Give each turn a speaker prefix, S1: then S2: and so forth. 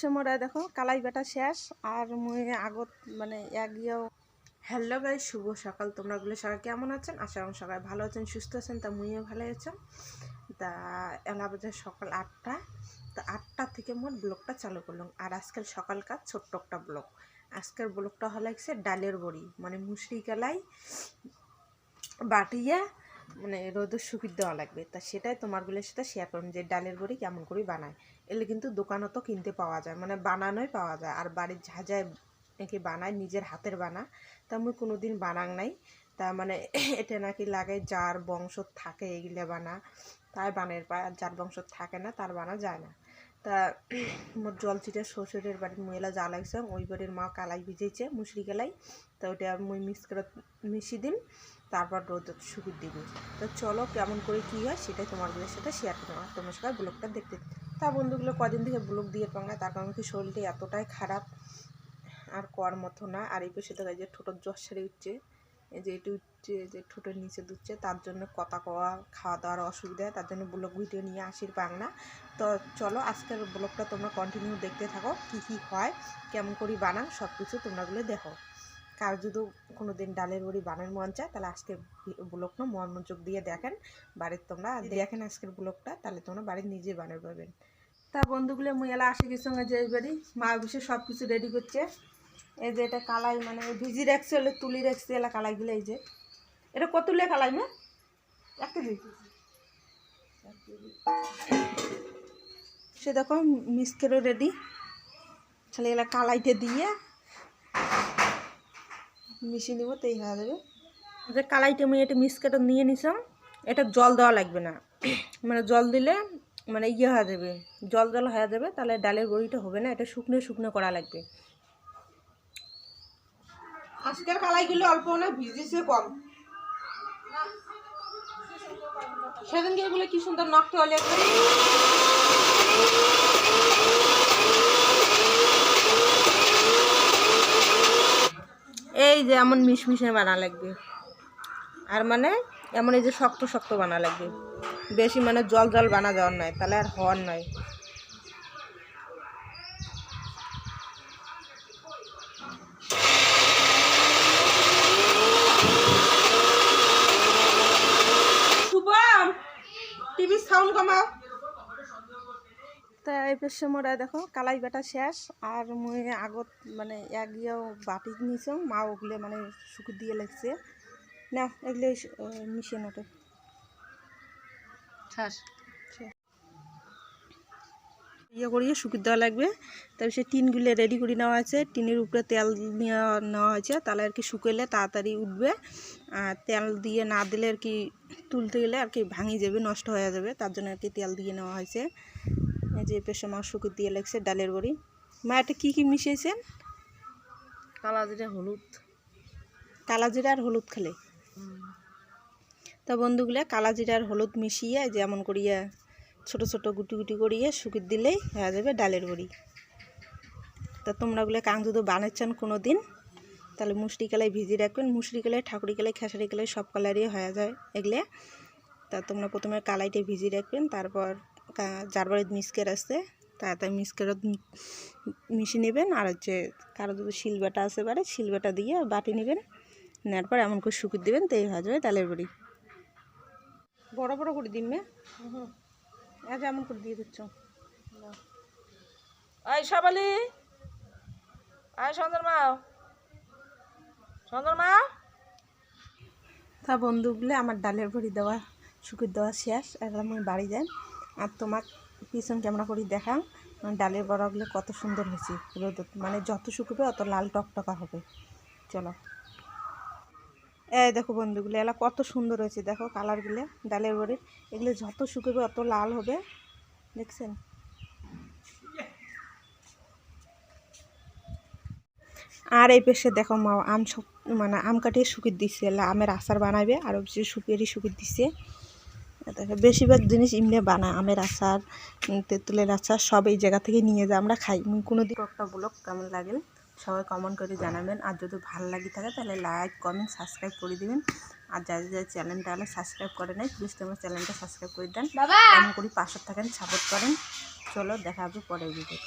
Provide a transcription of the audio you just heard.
S1: সময় দেখো কালাই বেটা শেষ আর মুই আগত মানে একইও। হ্যালো গাইস, শুভ সকাল। তোমরা গুলো সবাই কেমন আছেন? আশা করি সবাই ভালো আছেন, সুস্থ আছেন। তা মুইও ভালো আছেন। তা এলা বাজে সকাল 8টা। তো 8টা থেকে মোট ব্লগটা চালু করলাম। আর আজকাল সকালকার ছোট্ট একটা ব্লগ। আজকের ব্লগটা হলো ডালের বড়ি, মানে মুসরি কালাই বাটিয়া মানে রোদের শুকিয়ে দেওয়া লাগবে। তা সেটাই তোমারগুলোর সাথে শেয়ার করুন যে ডালের বড়ি কেমন করে বানায়। এলে কিন্তু দোকানও তো কিনতে পাওয়া যায়, মানে বানানোই পাওয়া যায়। আর বাড়ির ঝাঁঝায় একে বানায়, নিজের হাতের বানা। তা আমি কোনো দিন বানাং নাই। তা মানে এটা নাকি লাগে যার বংশ থাকে এগুলো বানা, তাই বানের পায়। আর যার বংশ থাকে না তার বানা যায় না। তা মোট জল ছিটে শ্বশুরের বাড়ির মহিলা যা লাগছে, ওই বাড়ির মা কালাই ভিজেছে মুসরি কালাই। তা ওইটা মুই মিশিয়ে দিন, তারপর রোদ শুকিয়ে দিবি। তো চলো কেমন করে কী হয় সেটাই তোমারগুলোর সাথে শেয়ার করবো। আর তোমার সবাই ব্লগটা দেখতে। তা বন্ধুগুলো কদিন থেকে ব্লগ দিয়ে পাঙ্গা, তার কারণ কি শরীরটা এতটাই খারাপ আর কর মতো না। আর এই পেশে দেখা যায় ঠোঁটের জ্বর সেরে উঠছে, এই যে এটি উঠছে, যে ঠোঁটের নিচে দুচ্ছে, তার জন্য কথা কওয়া খাওয়া দাওয়ার অসুবিধা, তার জন্য ব্লগ ভিডিও নিয়ে আসির পাং না। তো চলো আজকের ব্লগটা তোমরা কন্টিনিউ দেখতে থাকো, কী কী হয় কেমন করে বানান সব কিছু তোমরাগুলো দেখো। কার যদি কোনো দিন ডালের বড়ি বানার মন চায় তাহলে আজকে ব্লগটা মনোযোগ দিয়ে দেখেন। বাড়ির তোমরা দেখেন আজকের ব্লগটা, তাহলে তোমরা বাড়ির নিজে বানাতে পারবেন। তা বন্ধুগুলো মুই এলা আসে গেছে যে এই বাড়ি মা বসে সব কিছু রেডি করছে। এই যে এটা কালাই মানে ভিজি রাখছে, হলে তুলি রাখছে এলা কালাইগুলো। এই যে এটা কতুলে কালাই না 1 কেজি সে দেখো মিক্সকেরও রেডি। তাহলে এলা কালাইতে দিয়ে মিশিয়ে নেবো, তাই হয়ে যাবে। যে কালাইটা আমি এটা মিক্সকেটা নিয়ে নিলাম। এটা জল দেওয়া লাগবে না, মানে জল দিলে মানে ইয়ে হয়ে যাবে, জল জল হয়ে যাবে, তাহলে ডালের বড়িটা হবে না। এটা শুকনো শুকনো করা লাগবে। আজকের কালাইগুলো অল্প না ভিজেছে কম, সেদিনকে এগুলো কি সুন্দর নষ্ট হলে। এই যে এমন মিশমিশে বানা লাগবে, আর মানে এমন এই যে শক্ত শক্ত বানা লাগবে, বেশি মানে জল জল বানা যাওয়ার নয়, তাহলে আর হওয়ার নয়। শুভম টিভির সাউন্ড কমাও। তা এই সময় দেখো কালাই বেটা শেষ আর মুই আগত মানে একইও বাটি নিয়েছ মা, ওগুলো মানে শুকিয়ে দিয়ে লাগছে না, এগুলো মিশিয়ে নটে ইয়ে করিয়ে শুকিয়ে দেওয়া লাগবে। তারপর সে টিনগুলো রেডি করে নেওয়া আছে, টিনের উপরে তেল নেওয়া হয়েছে, তাহলে আর কি শুকাইলে তাড়াতাড়ি উঠবে। আর তেল দিয়ে না দিলে আর কি তুলতে গেলে আর কি ভাঙি যাবে, নষ্ট হয়ে যাবে, তার জন্য আর কি তেল দিয়ে নেওয়া হয়েছে। এই যে পেশা মা শুকিয়ে দিয়ে লাগছে ডালের বড়ি। মা এটা কী কী মিশিয়েছেন? কালা জিরা হলুদ, কালা জিরা আর হলুদ খেলে। তা বন্ধুগুলো কালা জিরা আর হলুদ মিশিয়ে যেমন করিয়া ছোট ছোট গুটি গুটি করিয়ে শুকিয়ে দিলেই হয়ে যাবে ডালের বড়ি। তা তোমরাগুলো কাং যদি বানাচ্ছেন কোনো দিন, তাহলে মুসরি কালাই ভিজিয়ে রাখবেন। মুসরি কালাই, ঠাকুরি কালাই, খেসারি কালাই সব কালারই হয়ে যায় এগুলো। তা তোমরা প্রথমে কালাইটা ভিজিয়ে রাখবেন, তারপর যার বাড়িতে মিক্সকের আসছে তাড়াতাড়ি মিক্সকেরও মিশিয়ে নেবেন। আর হচ্ছে কারো যদি শিলবাটা আছে বাড়ি, শিলবাটা দিয়ে বাটি নেবেন, নেওয়ার পর এমন করে শুকিয়ে দেবেন, তাই হয়ে যাবে ডালের বড়ি। বড় বড় করে দিন মে, আজ এমন করে দিয়ে দিচ্ছ। আয় সবালি, আয় চন্দ্রমা, চন্দ্রমা। তা বন্ধুগুলো আমার ডালের বড়ি দেওয়া শুকিয়ে দেওয়া শেষ, এখন আমি বাড়ি যাই। আর তোমার পিছন ক্যামেরা করে দেখাম ডালের বড়াগুলো কত সুন্দর হয়েছে রোদ, মানে যত শুকবে অত লাল টকটকা হবে। চলো এই দেখো বন্ধুগুলো এলা কত সুন্দর হয়েছে, দেখো কালারগুলো ডালের বড়ির। এগুলো যত শুকবে অত লাল হবে, দেখছেন? আর এই পেশে দেখো মা আম সব মানে আম কাটিয়ে শুকিয়ে দিচ্ছে, আমের আচার বানাবে, আর শুকিয়ে শুকিয়ে দিচ্ছে। দেখো বেশিরভাগ জিনিস এমনি বানায়, আমের আচার, তেঁতুলের আচার সব এই জায়গা থেকে নিয়ে যায়, আমরা খাই। কোনো দিন একটা ব্লগ কেমন লাগে সবাই কমেন্ট করে জানাবেন। আর যদি ভালো লাগে থাকে তাহলে লাইক কমেন্ট সাবস্ক্রাইব করে দিবেন। আর যারা চ্যানেলটা হলে সাবস্ক্রাইব করে নেয় প্লিজ তোমার চ্যানেলটা সাবস্ক্রাইব করে দেন, কেমন করে পাশে থাকেন, সাপোর্ট করেন। চলো দেখা হবে পরের ভিডিও।